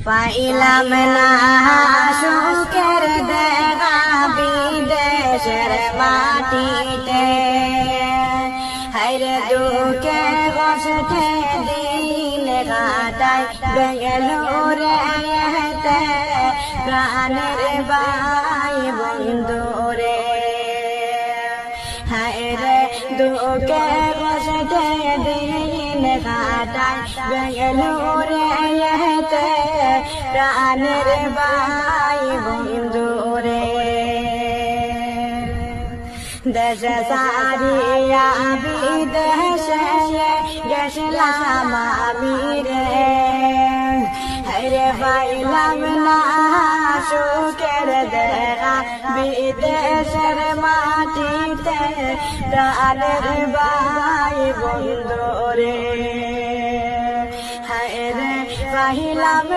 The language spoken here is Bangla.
পাইলাম না সুখের দেখা বিদেশের মাটিতে, হায়রে দুঃখে কষ্টে দিন কাটাই বেঙ্গালুরে প্রাণের ভাই বন্ধুরে, হায়রে দুঃখে কষ্টে দিন কাটাই বেঙ্গালুরে প্রাণের ভাই বন্ধুরে। দেশ সারিয়া বিদেশে গেছিলাম আমি রে, হায়রে পাইলাম না সুখের দেখা বিদেশের মাটিতে প্রাণের ভাই বন্ধুরে, হায়রে পাইলাম